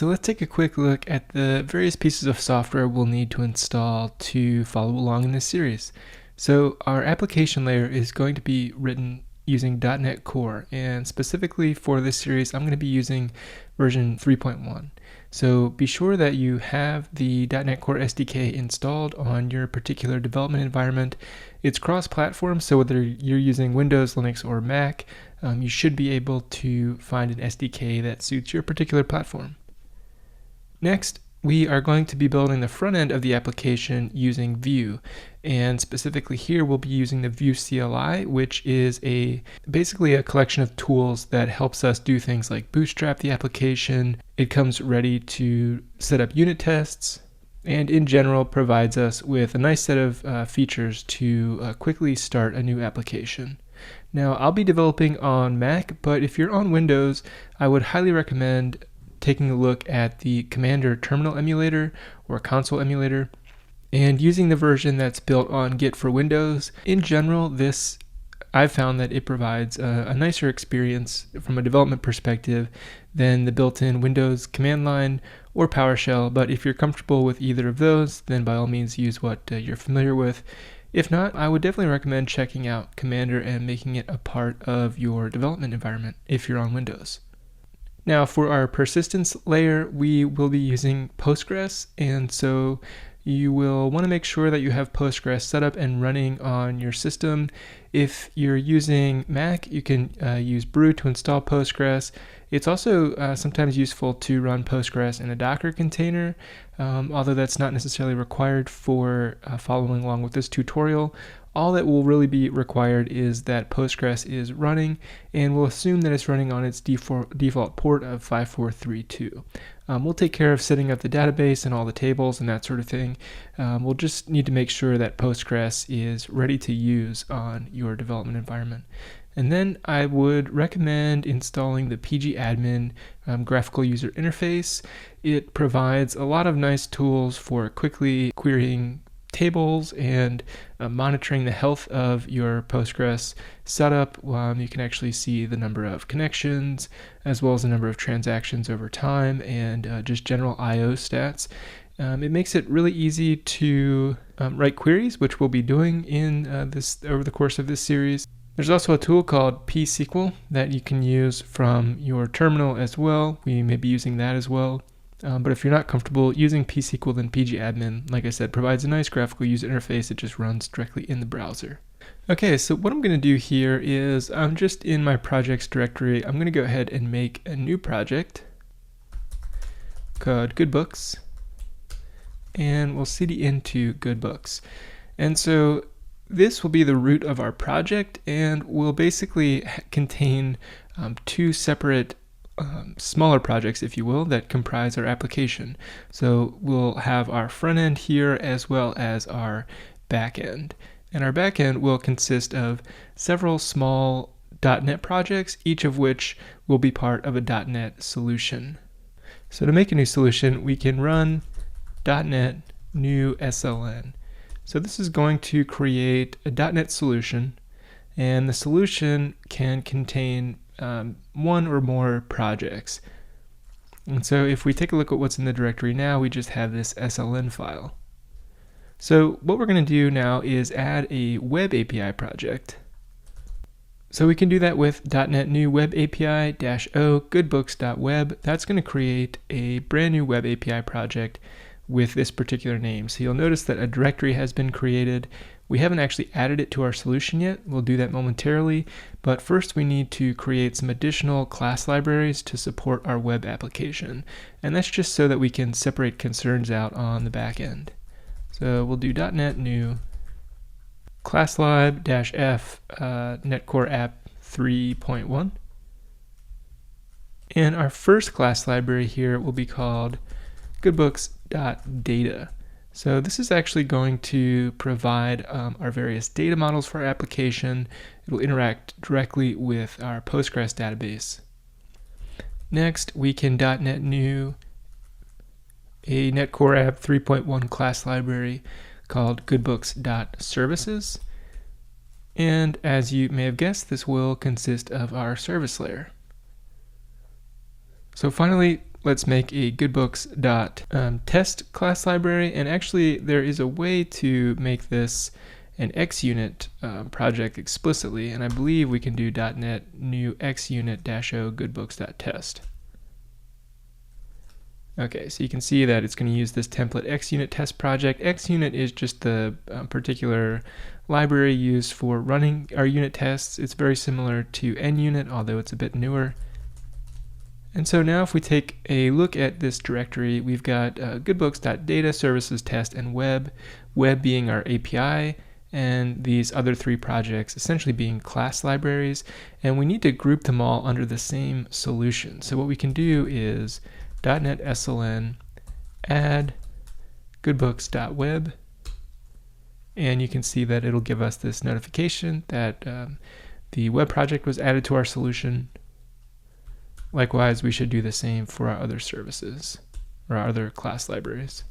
So let's take a quick look at the various pieces of software we'll need to install to follow along in this series. So our application layer is going to be written using .NET Core, and specifically for this series I'm going to be using version 3.1. So be sure that you have the .NET Core SDK installed on your particular development environment. It's cross-platform, so whether you're using Windows, Linux, or Mac, you should be able to find an SDK that suits your particular platform. Next, we are going to be building the front end of the application using Vue, and specifically here we'll be using the Vue CLI, which is basically a collection of tools that helps us do things like bootstrap the application. It comes ready to set up unit tests, and in general provides us with a nice set of features to quickly start a new application. Now, I'll be developing on Mac, but if you're on Windows, I would highly recommend taking a look at the Commander terminal emulator or console emulator and using the version that's built on Git for Windows. In general, I've found that it provides a nicer experience from a development perspective than the built-in Windows command line or PowerShell, but if you're comfortable with either of those, then by all means use what you're familiar with. If not, I would definitely recommend checking out Commander and making it a part of your development environment if you're on Windows. Now for our persistence layer, we will be using Postgres, and so you will want to make sure that you have Postgres set up and running on your system. If you're using Mac, you can use brew to install Postgres. It's also sometimes useful to run Postgres in a Docker container, although that's not necessarily required for following along with this tutorial. All that will really be required is that Postgres is running, and we'll assume that it's running on its default port of 5432. We'll take care of setting up the database and all the tables and that sort of thing. We'll just need to make sure that Postgres is ready to use on your development environment. And then I would recommend installing the pgadmin graphical user interface. It provides a lot of nice tools for quickly querying tables and monitoring the health of your Postgres setup. You can actually see the number of connections as well as the number of transactions over time and just general I/O stats. It makes it really easy to write queries, which we'll be doing in over the course of this series. There's also a tool called pSQL that you can use from your terminal as well. We may be using that as well. But if you're not comfortable using pSQL, then pgadmin, like I said, provides a nice graphical user interface. It just runs directly in the browser. Okay, so what I'm going to do here is I'm just in my projects directory. I'm going to go ahead and make a new project called GoodBooks, and we'll cd into GoodBooks. And so this will be the root of our project and will basically contain two separate smaller projects, if you will, that comprise our application. So we'll have our front end here as well as our back end. And our back end will consist of several small .NET projects, each of which will be part of a .NET solution. So to make a new solution, we can run .NET new SLN. So this is going to create a .NET solution, and the solution can contain one or more projects. And so if we take a look at what's in the directory now, we just have this SLN file. So what we're going to do now is add a web API project. So we can do that with .NET new web API-o goodbooks.web. That's going to create a brand new web API project with this particular name. So you'll notice that a directory has been created. We haven't actually added it to our solution yet. We'll do that momentarily, but first we need to create some additional class libraries to support our web application. And that's just so that we can separate concerns out on the back end. So we'll do .NET new ClassLib-f NetCore app 3.1. And our first class library here will be called goodbooks.data. So this is actually going to provide our various data models for our application. It will interact directly with our Postgres database. Next, we can .NET new a NetCore app 3.1 class library called goodbooks.services. And as you may have guessed, this will consist of our service layer. So finally, let's make a goodbooks.test class library. And actually, there is a way to make this an XUnit project explicitly, and I believe we can do .NET new XUnit-o goodbooks.test. Okay, so you can see that it's going to use this template XUnit test project. XUnit is just the particular library used for running our unit tests. It's very similar to NUnit, although it's a bit newer. And so now if we take a look at this directory, we've got goodbooks.data, services, test, and web being our API, and these other three projects essentially being class libraries, and we need to group them all under the same solution. So what we can do is .NET SLN add goodbooks.web, and you can see that it'll give us this notification that the web project was added to our solution. Likewise, we should do the same for our other services or our other class libraries.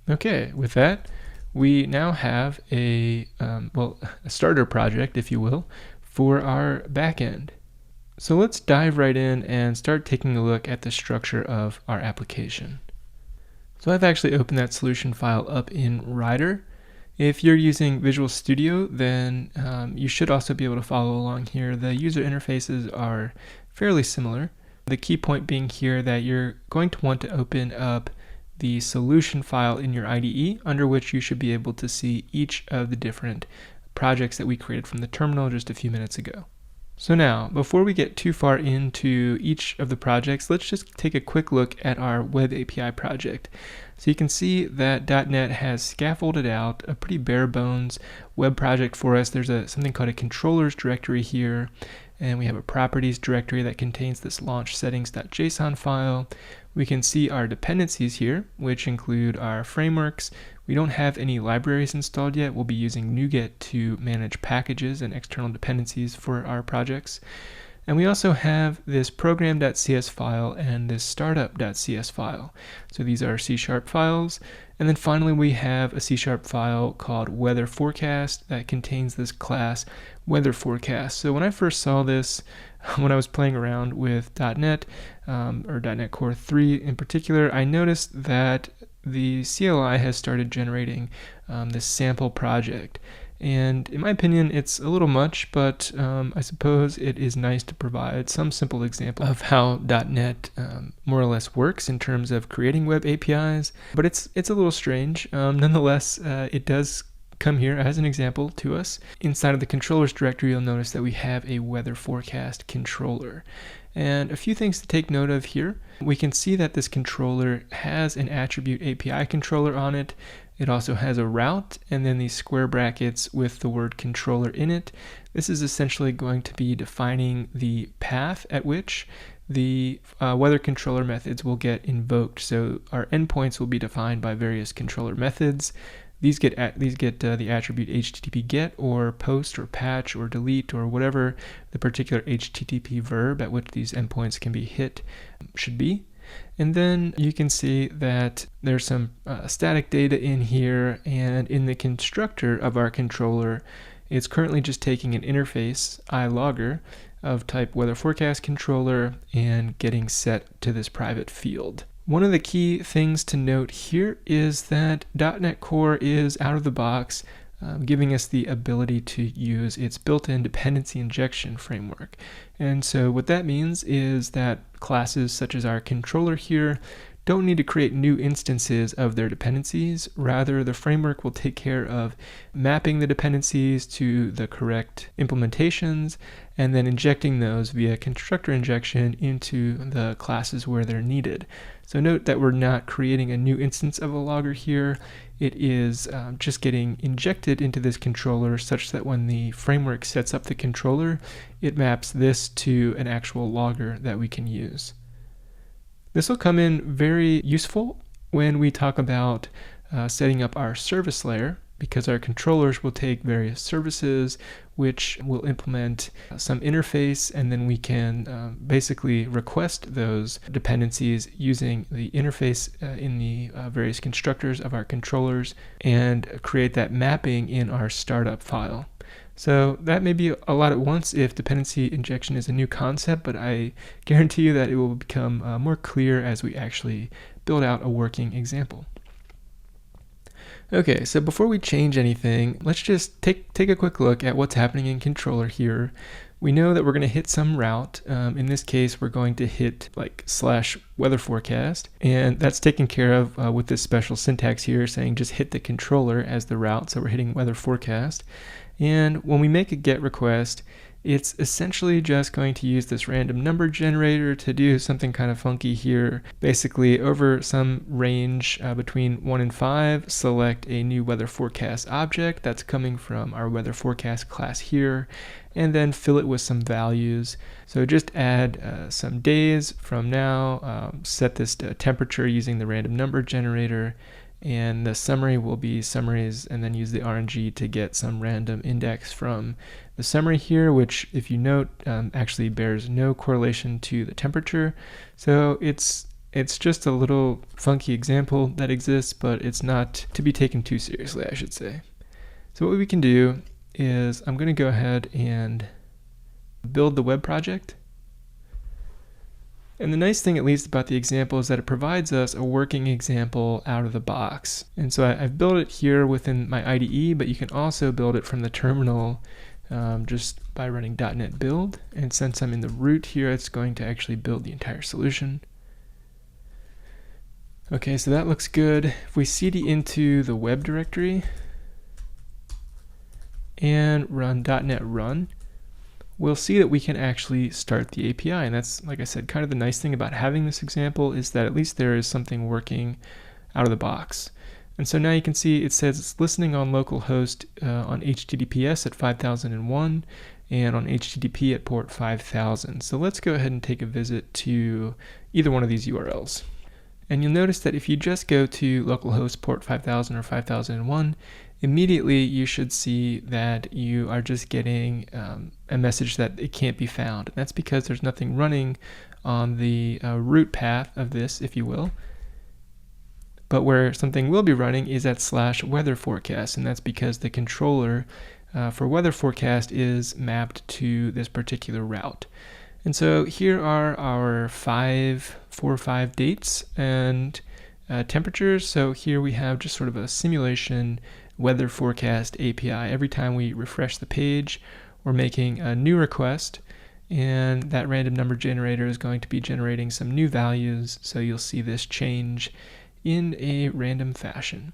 Okay, with that, we now have a starter project, if you will, for our backend. So let's dive right in and start taking a look at the structure of our application. So I've actually opened that solution file up in Rider. If you're using Visual Studio, then you should also be able to follow along here. The user interfaces are fairly similar. The key point being here that you're going to want to open up the solution file in your IDE, under which you should be able to see each of the different projects that we created from the terminal just a few minutes ago. So now, before we get too far into each of the projects, let's just take a quick look at our web API project. So you can see that .NET has scaffolded out a pretty bare bones web project for us. There's something called a controllers directory here, and we have a properties directory that contains this launch settings.json file. We can see our dependencies here, which include our frameworks. We don't have any libraries installed yet. We'll be using NuGet to manage packages and external dependencies for our projects. And we also have this program.cs file and this startup.cs file. So these are C# files. And then finally we have a C# file called weather forecast that contains this class weather forecast. So when I first saw this, when I was playing around with .NET or .NET Core 3 in particular, I noticed that the CLI has started generating this sample project. And in my opinion, it's a little much, but I suppose it is nice to provide some simple example of how .NET more or less works in terms of creating web APIs. But it's a little strange. Nonetheless, it does come here as an example to us. Inside of the controllers directory, you'll notice that we have a weather forecast controller. And a few things to take note of here. We can see that this controller has an attribute API controller on it. It also has a route and then these square brackets with the word controller in it. This is essentially going to be defining the path at which the weather controller methods will get invoked. So our endpoints will be defined by various controller methods. These get the attribute HTTP GET or POST or PATCH or DELETE or whatever the particular HTTP verb at which these endpoints can be hit should be. And then you can see that there's some static data in here, and in the constructor of our controller, it's currently just taking an interface iLogger of type weather forecast controller and getting set to this private field. One of the key things to note here is that .NET Core is out of the box, giving us the ability to use its built-in dependency injection framework. And so what that means is that classes such as our controller here don't need to create new instances of their dependencies. Rather, the framework will take care of mapping the dependencies to the correct implementations and then injecting those via constructor injection into the classes where they're needed. So note that we're not creating a new instance of a logger here. It is just getting injected into this controller such that when the framework sets up the controller, it maps this to an actual logger that we can use. This will come in very useful when we talk about setting up our service layer, because our controllers will take various services which will implement some interface, and then we can basically request those dependencies using the interface in the various constructors of our controllers and create that mapping in our startup file. So that may be a lot at once if dependency injection is a new concept, but I guarantee you that it will become more clear as we actually build out a working example. Okay, so before we change anything, let's just take a quick look at what's happening in controller here. We know that we're going to hit some route. In this case, we're going to hit like /weather forecast, and that's taken care of with this special syntax here saying just hit the controller as the route. So we're hitting weather forecast. And when we make a GET request, it's essentially just going to use this random number generator to do something kind of funky here. Basically, over some range between 1 and 5, select a new weather forecast object that's coming from our weather forecast class here, and then fill it with some values. So just add some days from now, set this to temperature using the random number generator, and the summary will be summaries, and then use the RNG to get some random index from the summary here, which, if you note, actually bears no correlation to the temperature. So it's just a little funky example that exists, but it's not to be taken too seriously, I should say. So what we can do is I'm going to go ahead and build the web project. And the nice thing, at least, about the example is that it provides us a working example out of the box. And so I've built it here within my IDE, but you can also build it from the terminal just by running .NET build. And since I'm in the root here, it's going to actually build the entire solution. Okay, so that looks good. If we cd into the web directory and run .NET run, we'll see that we can actually start the API. And that's, like I said, kind of the nice thing about having this example is that at least there is something working out of the box. And so now you can see it says it's listening on localhost on HTTPS at 5001 and on HTTP at port 5000. So let's go ahead and take a visit to either one of these URLs. And you'll notice that if you just go to localhost port 5000 or 5001, immediately you should see that you are just getting a message that it can't be found. And that's because there's nothing running on the root path of this, if you will. But where something will be running is at /weather forecast, and that's because the controller for weather forecast is mapped to this particular route. And so here are our 4 or 5 dates and temperatures. So here we have just sort of a simulation weather forecast API. Every time we refresh the page, we're making a new request, and that random number generator is going to be generating some new values. So you'll see this change in a random fashion.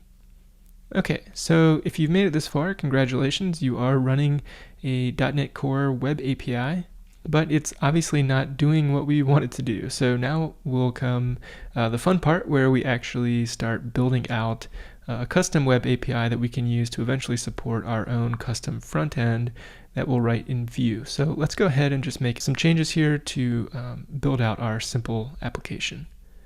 Okay, so if you've made it this far, congratulations, you are running a .NET Core web API, but it's obviously not doing what we want it to do. So now will come the fun part where we actually start building out a custom web API that we can use to eventually support our own custom front end that we'll write in Vue. So let's go ahead and just make some changes here to build out our simple application.